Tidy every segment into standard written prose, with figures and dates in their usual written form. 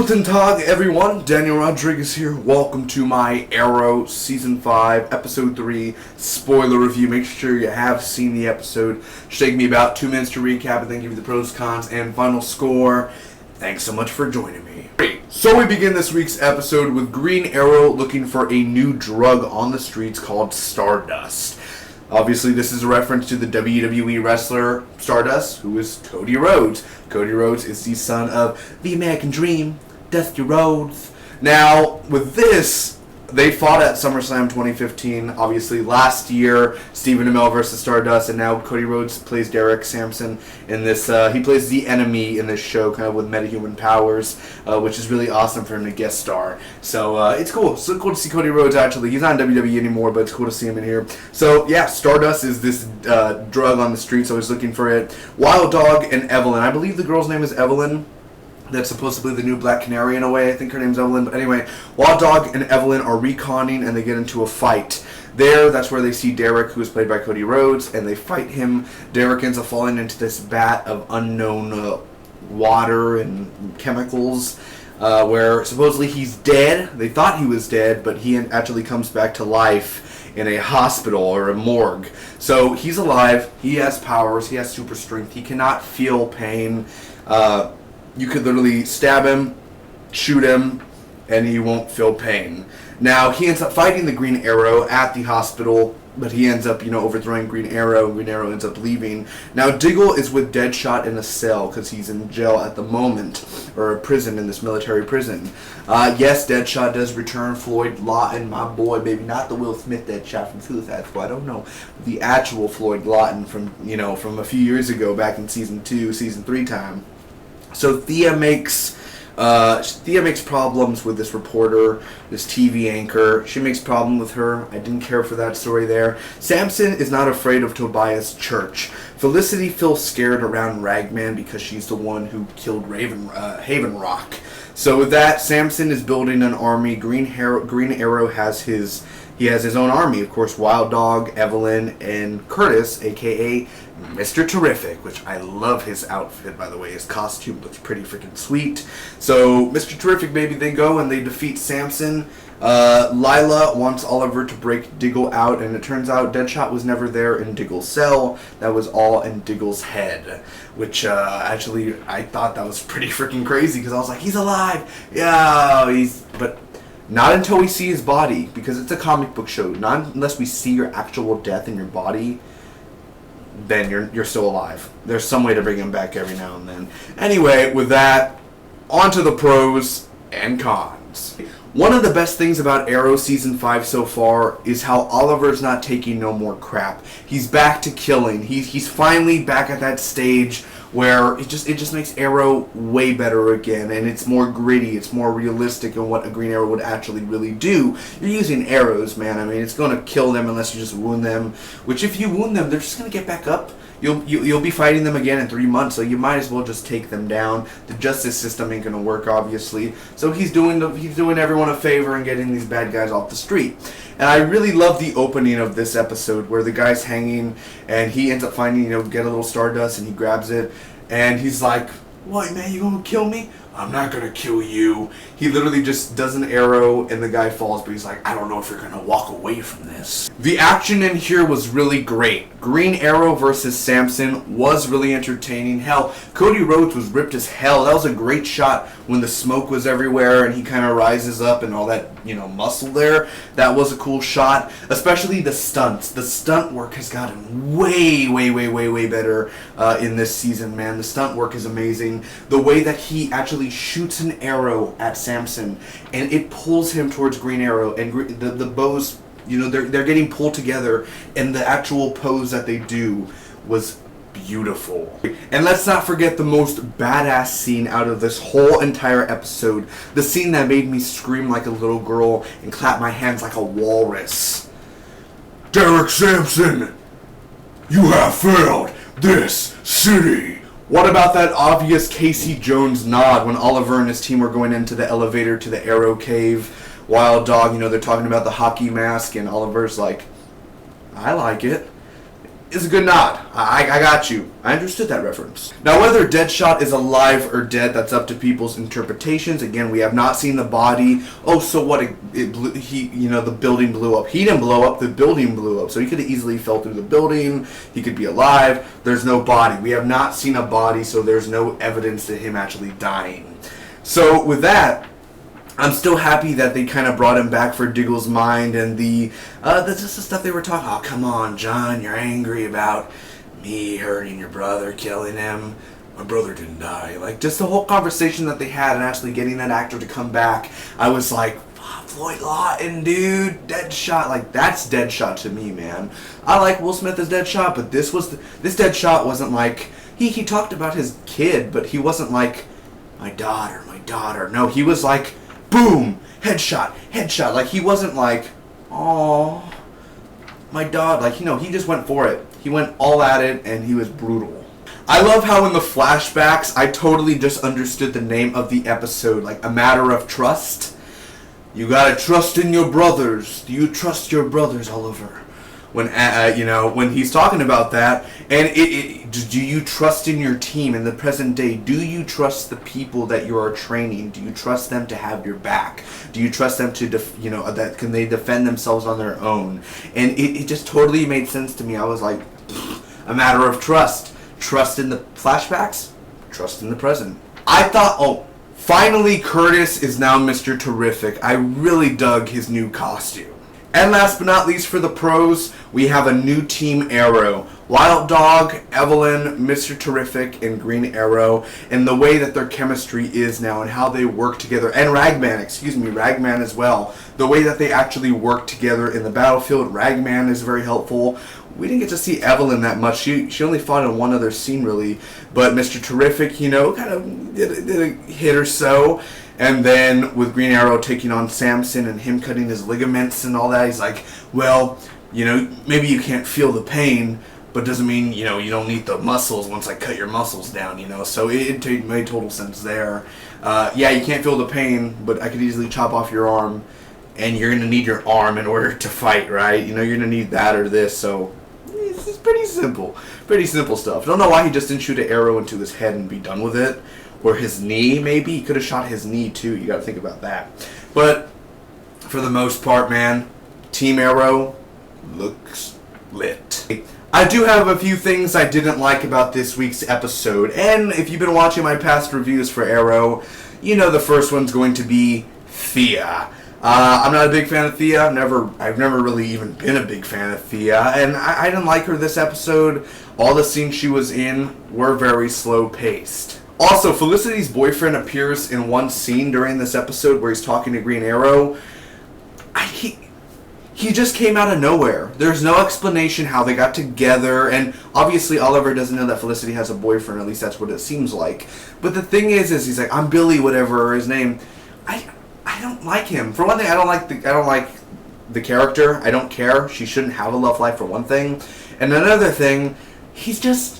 Guten Tag, everyone. Daniel Rodriguez here. Welcome to my Arrow Season 5, Episode 3 spoiler review. Make sure you have seen the episode. It should take me about 2 minutes to recap and then give you the pros, cons, and final score. Thanks so much for joining me. So we begin this week's episode with Green Arrow looking for a new drug on the streets called Stardust. Obviously, this is a reference to the WWE wrestler Stardust, who is Cody Rhodes. Cody Rhodes is the son of the American Dream, Dusty Rhodes. Now, with this, they fought at SummerSlam 2015. Obviously, last year, Stephen Amell versus Stardust, and now Cody Rhodes plays Derek Sampson in this. He plays the enemy in this show, kind of with metahuman powers, which is really awesome for him to guest star. So it's cool. It's so cool to see Cody Rhodes, actually. He's not in WWE anymore, but it's cool to see him in here. So, yeah, Stardust is this drug on the street, so he's looking for it. Wild Dog and Evelyn. I believe the girl's name is Evelyn. That's supposed to be the new Black Canary in a way. I think her name's Evelyn. But anyway, Wild Dog and Evelyn are reconning and they get into a fight. That's where they see Derek, who is played by Cody Rhodes, and they fight him. Derek ends up falling into this vat of unknown water and chemicals where supposedly he's dead. They thought he was dead, but he actually comes back to life in a hospital or a morgue. So he's alive. He has powers. He has super strength. He cannot feel pain. You could literally stab him, shoot him, and he won't feel pain. Now, he ends up fighting the Green Arrow at the hospital, but he ends up, overthrowing Green Arrow, and Green Arrow ends up leaving. Now, Diggle is with Deadshot in a cell, because he's in jail at the moment, or a prison in this military prison. Yes, Deadshot does return. Floyd Lawton, my boy, baby, not the Will Smith Deadshot from Suicide Squad. I don't know. The actual Floyd Lawton from a few years ago, back in Season 2, Season 3 time. So Thea makes problems with this reporter, this TV anchor. She makes problem with her. I didn't care for that story there. Samson is not afraid of Tobias Church. Felicity feels scared around Ragman because she's the one who killed Haven Rock. So with that, Samson is building an army. Green Arrow has his own army. Of course, Wild Dog, Evelyn, and Curtis, a.k.a. Mr. Terrific, which I love his outfit, by the way. His costume looks pretty freaking sweet. So, Mr. Terrific, baby, they go and they defeat Samson. Lila wants Oliver to break Diggle out, and it turns out Deadshot was never there in Diggle's cell. That was all in Diggle's head, which actually I thought that was pretty freaking crazy, because I was like, he's alive! Yeah, but not until we see his body, because it's a comic book show. Not unless we see your actual death in your body, then you're still alive. There's some way to bring him back every now and then. Anyway, with that, on to the pros and cons. One of the best things about Arrow Season 5 so far is how Oliver's not taking no more crap. He's back to killing. He's finally back at that stage where it just makes Arrow way better again, and it's more gritty, it's more realistic in what a Green Arrow would actually really do. You're using arrows, man. I mean, it's going to kill them unless you just wound them, which if you wound them, they're just going to get back up. You'll be fighting them again in 3 months, so you might as well just take them down. The justice system ain't going to work, obviously. So he's doing everyone a favor and getting these bad guys off the street. And I really love the opening of this episode where the guy's hanging and he ends up finding, get a little Stardust, and he grabs it and he's like, "What, man, you gonna kill me?" "I'm not gonna kill you." He literally just does an arrow and the guy falls, but he's like, "I don't know if you're gonna walk away from this." The action in here was really great. Green Arrow versus Samson was really entertaining. Hell, Cody Rhodes was ripped as hell. That was a great shot when the smoke was everywhere and he kind of rises up and all that, muscle there. That was a cool shot. Especially the stunts. The stunt work has gotten way, way, way, way, way better in this season, man. The stunt work is amazing. The way that he actually shoots an arrow at Samson and it pulls him towards Green Arrow, and the bows, they're getting pulled together, and the actual pose that they do was beautiful. And let's not forget the most badass scene out of this whole entire episode. The scene that made me scream like a little girl and clap my hands like a walrus. "Derek Sampson, you have failed this city." What about that obvious Casey Jones nod when Oliver and his team were going into the elevator to the Arrow Cave? Wild Dog, they're talking about the hockey mask, and Oliver's like, "I like it." is a good nod. I got you. I understood that reference. Now, whether Deadshot is alive or dead, that's up to people's interpretations. Again, we have not seen the body. Oh, so what? The building blew up. He didn't blow up. The building blew up. So he could have easily fell through the building. He could be alive. There's no body. We have not seen a body, so there's no evidence of him actually dying. So with that, I'm still happy that they kind of brought him back for Diggle's mind and that's just the stuff they were talking. Oh, come on, John, you're angry about me hurting your brother, killing him. My brother didn't die. Like, just the whole conversation that they had and actually getting that actor to come back, I was like, Floyd Lawton, dude, Deadshot. Like, that's Deadshot to me, man. I like Will Smith as Deadshot, but this Deadshot wasn't like, he talked about his kid, but he wasn't like, my daughter. No, he was like, boom, headshot. Like, he wasn't like, oh, my dog. Like, he just went for it. He went all at it, and he was brutal. I love how in the flashbacks, I totally just understood the name of the episode, like, A Matter of Trust. You gotta trust in your brothers. Do you trust your brothers, Oliver? When he's talking about that, and do you trust in your team in the present day? Do you trust the people that you are training? Do you trust them to have your back? Do you trust them to, that can they defend themselves on their own? And it just totally made sense to me. I was like, a matter of trust. Trust in the flashbacks, trust in the present. I thought, finally Curtis is now Mr. Terrific. I really dug his new costume. And last but not least for the pros, we have a new Team Arrow. Wild Dog, Evelyn, Mr. Terrific, and Green Arrow, and the way that their chemistry is now and how they work together. And Ragman as well. The way that they actually work together in the battlefield. Ragman is very helpful. We didn't get to see Evelyn that much. She only fought in one other scene, really. But Mr. Terrific, kind of did a hit or so. And then with Green Arrow taking on Samson and him cutting his ligaments and all that, he's like, well, maybe you can't feel the pain, but doesn't mean, you don't need the muscles once I cut your muscles down, So it made total sense there. Yeah, you can't feel the pain, but I could easily chop off your arm, and you're going to need your arm in order to fight, right? You're going to need that or this, so it's pretty simple. Pretty simple stuff. Don't know why he just didn't shoot an arrow into his head and be done with it. Or his knee, maybe. He could have shot his knee, too. You got to think about that. But, for the most part, man, Team Arrow looks lit. I do have a few things I didn't like about this week's episode. And if you've been watching my past reviews for Arrow, the first one's going to be Thea. I'm not a big fan of Thea. I've never really even been a big fan of Thea. And I didn't like her this episode. All the scenes she was in were very slow-paced. Also, Felicity's boyfriend appears in one scene during this episode where he's talking to Green Arrow. He just came out of nowhere. There's no explanation how they got together, and obviously Oliver doesn't know that Felicity has a boyfriend, at least that's what it seems like. But the thing is he's like, I'm Billy, whatever his name. I don't like him. For one thing, I don't like the character. I don't care. She shouldn't have a love life, for one thing. And another thing, he's just...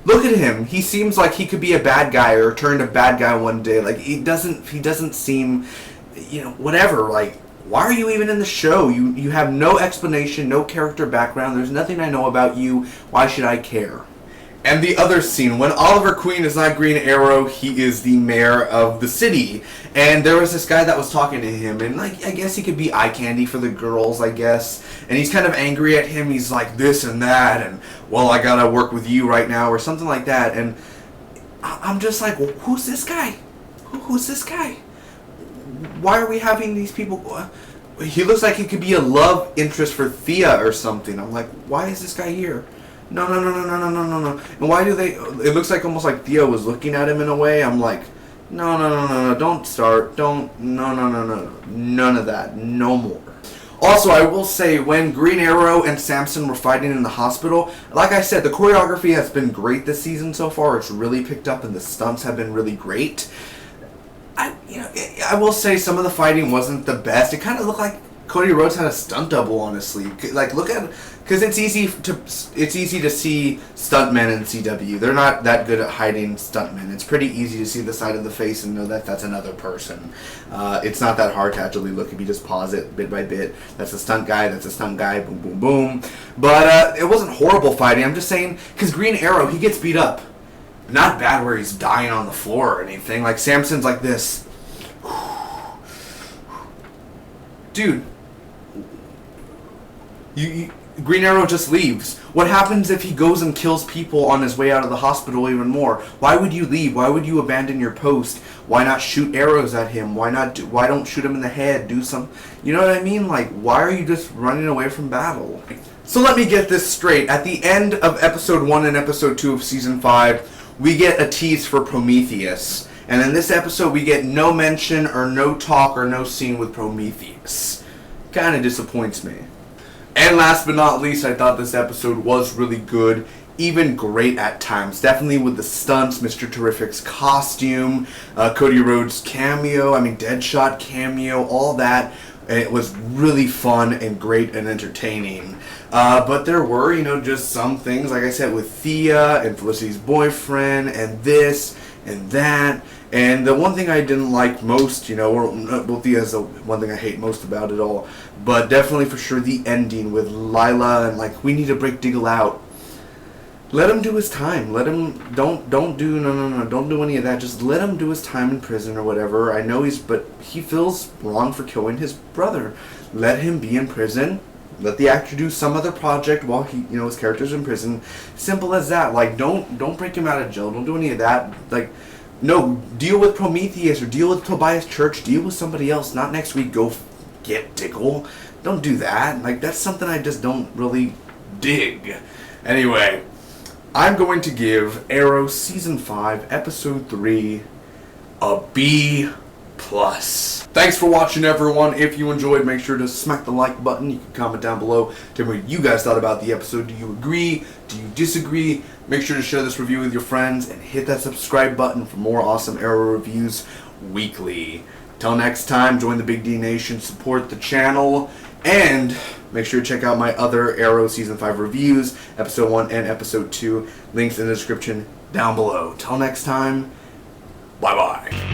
Look at him. He seems like he could be a bad guy or turn a bad guy one day. Like, he doesn't seem, whatever. Like, why are you even in the show? You have no explanation, no character background. There's nothing I know about you. Why should I care? And the other scene, when Oliver Queen is not Green Arrow, he is the mayor of the city. And there was this guy that was talking to him, and I guess he could be eye candy for the girls, I guess. And he's kind of angry at him. He's like this and that, and well, I gotta work with you right now, or something like that. And I'm just like, well, who's this guy? Who's this guy? Why are we having these people? He looks like he could be a love interest for Thea or something. I'm like, why is this guy here? No. And why do they... It looks like almost like Thea was looking at him in a way. I'm like, no. Don't start. No. None of that. No more. Also, I will say, when Green Arrow and Samson were fighting in the hospital, like I said, the choreography has been great this season so far. It's really picked up, and the stunts have been really great. I will say some of the fighting wasn't the best. It kind of looked like Cody Rhodes had a stunt double, honestly. Like, look at, because it's easy to see stuntmen in CW. They're not that good at hiding stuntmen. It's pretty easy to see the side of the face and know that that's another person. It's not that hard to actually look if you just pause it bit by bit. That's a stunt guy. That's a stunt guy. Boom, boom, boom. But it wasn't horrible fighting. I'm just saying, because Green Arrow, he gets beat up. Not bad where he's dying on the floor or anything. Like, Samson's like this. Dude. Green Arrow just leaves. What happens if he goes and kills people on his way out of the hospital even more? Why would you leave? Why would you abandon your post? Why not shoot arrows at him? Why don't shoot him in the head? Do some, you know what I mean? Like, why are you just running away from battle? So let me get this straight. At the end of episode 1 and episode 2 of season 5, we get a tease for Prometheus. And in this episode, we get no mention or no talk or no scene with Prometheus. Kind of disappoints me. And last but not least, I thought this episode was really good, even great at times. Definitely with the stunts, Mr. Terrific's costume, Cody Rhodes' cameo, Deadshot cameo, all that. It was really fun and great and entertaining. But there were, just some things, like I said, with Thea and Felicity's boyfriend and this and that. And the one thing I didn't like most, well, Thea's the one thing I hate most about it all, but definitely for sure the ending with Lila and like, we need to break Diggle out. Let him do his time. Let him, don't do any of that. Just let him do his time in prison or whatever. I know but he feels wrong for killing his brother. Let him be in prison. Let the actor do some other project while his character's in prison. Simple as that. Like, don't break him out of jail. Don't do any of that. Like, no, deal with Prometheus or deal with Tobias Church. Deal with somebody else. Not next week. Go get Diggle. Don't do that. Like, that's something I just don't really dig. Anyway, I'm going to give Arrow Season 5, Episode 3, a B+. Thanks for watching, everyone. If you enjoyed, make sure to smack the like button. You can comment down below. Tell me what you guys thought about the episode. Do you agree? Do you disagree? Make sure to share this review with your friends and hit that subscribe button for more awesome Arrow reviews weekly. Till next time, join the Big D Nation, support the channel, and make sure to check out my other Arrow Season 5 reviews, Episode 1 and Episode 2. Links in the description down below. Till next time, bye-bye.